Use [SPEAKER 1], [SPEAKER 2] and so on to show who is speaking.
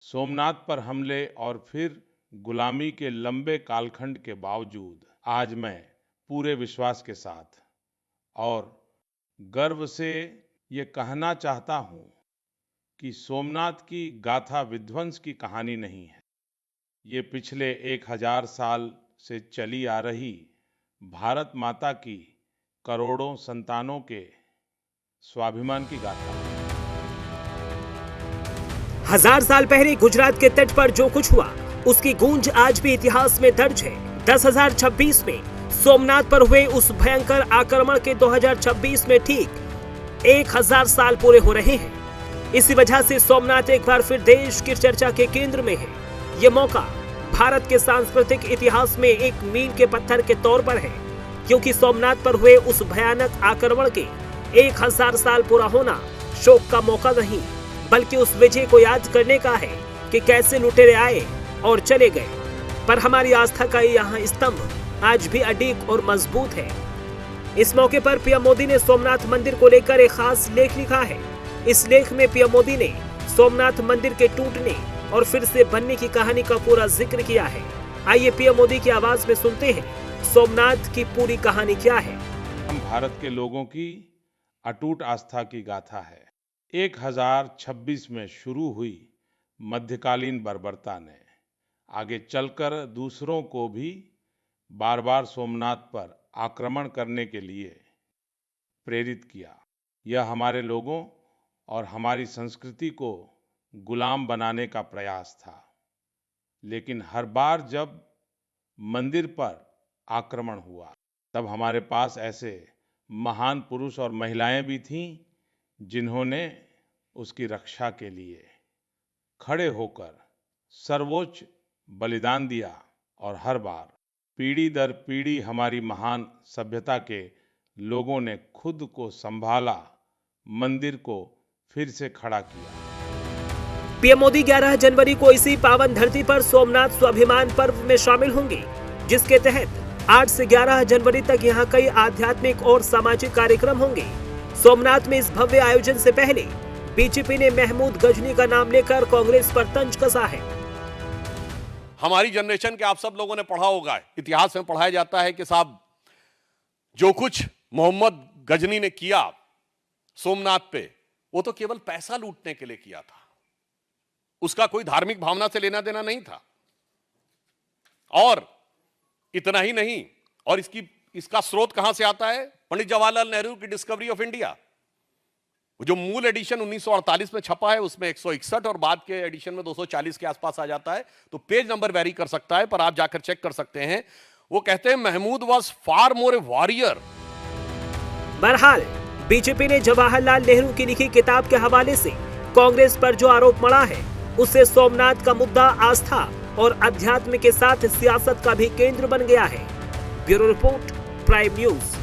[SPEAKER 1] सोमनाथ पर हमले और फिर गुलामी के लंबे कालखंड के बावजूद आज मैं पूरे विश्वास के साथ और गर्व से ये कहना चाहता हूँ कि सोमनाथ की गाथा विध्वंस की कहानी नहीं है। ये पिछले 1000 साल से चली आ रही भारत माता की करोड़ों संतानों के स्वाभिमान की गाथा है।
[SPEAKER 2] 1000 साल पहले गुजरात के तट पर जो कुछ हुआ उसकी गूंज आज भी इतिहास में दर्ज है। 10,026 में सोमनाथ पर हुए उस भयंकर आक्रमण के 2026 में ठीक 1000 साल पूरे हो रहे हैं। इसी वजह से सोमनाथ एक बार फिर देश की चर्चा के केंद्र में है। ये मौका भारत के सांस्कृतिक इतिहास में एक मील के पत्थर के तौर पर है, क्योंकि सोमनाथ पर हुए उस भयानक आक्रमण के 1000 साल पूरा होना शोक का मौका नहीं, बल्कि उस विजय को याद करने का है कि कैसे लुटेरे आए और चले गए। पर हमारी आस्था का यहाँ स्तंभ आज भी अडिग और मजबूत है। इस मौके पर पीएम मोदी ने सोमनाथ मंदिर को लेकर एक खास लेख लिखा है। इस लेख में पीएम मोदी ने सोमनाथ मंदिर के टूटने और फिर से बनने की कहानी का पूरा जिक्र किया है। आइए पीएम मोदी की आवाज में सुनते हैं सोमनाथ की पूरी कहानी क्या है।
[SPEAKER 1] हम भारत के लोगों की अटूट आस्था की गाथा है। 1026 में शुरू हुई मध्यकालीन बर्बरता ने आगे चलकर दूसरों को भी बार बार सोमनाथ पर आक्रमण करने के लिए प्रेरित किया। यह हमारे लोगों और हमारी संस्कृति को गुलाम बनाने का प्रयास था। लेकिन हर बार जब मंदिर पर आक्रमण हुआ तब हमारे पास ऐसे महान पुरुष और महिलाएं भी थीं जिन्होंने उसकी रक्षा के लिए खड़े होकर सर्वोच्च बलिदान दिया और हर बार पीढ़ी दर पीढ़ी हमारी महान सभ्यता के लोगों ने खुद को संभाला, मंदिर को फिर से खड़ा किया।
[SPEAKER 2] पीएम मोदी 11 जनवरी को इसी पावन धरती पर सोमनाथ स्वाभिमान पर्व में शामिल होंगे, जिसके तहत 8 से 11 जनवरी तक यहाँ कई आध्यात्मिक और सामाजिक कार्यक्रम होंगे। सोमनाथ में इस भव्य आयोजन से पहले बीजेपी ने महमूद गजनी का नाम लेकर कांग्रेस पर तंज कसा है।
[SPEAKER 3] हमारी जनरेशन के आप सब लोगों ने पढ़ा होगा, इतिहास में पढ़ाया जाता है कि साहब जो कुछ मोहम्मद गजनी ने किया सोमनाथ पे, वो तो केवल पैसा लूटने के लिए किया था। उसका कोई धार्मिक भावना से लेना देना नहीं था। और इतना ही नहीं, और इसका स्रोत कहां से आता है? पंडित जवाहरलाल नेहरू की डिस्कवरी ऑफ इंडिया। जो मूल एडिशन 1948 में छपा है उसमें 161 और बाद के एडिशन में 240 के आसपास आ जाता है, तो पेज नंबर वेरी कर सकता है, पर आप जाकर चेक कर सकते हैं। वो कहते हैं Mahmud was far more a warrior.
[SPEAKER 2] बहरहाल बीजेपी ने जवाहरलाल नेहरू की लिखी किताब के हवाले से कांग्रेस पर जो आरोप मढ़ा है, उससे सोमनाथ का मुद्दा आस्था और अध्यात्म के साथ सियासत का भी केंद्र बन गया है। Bureau report, prime news.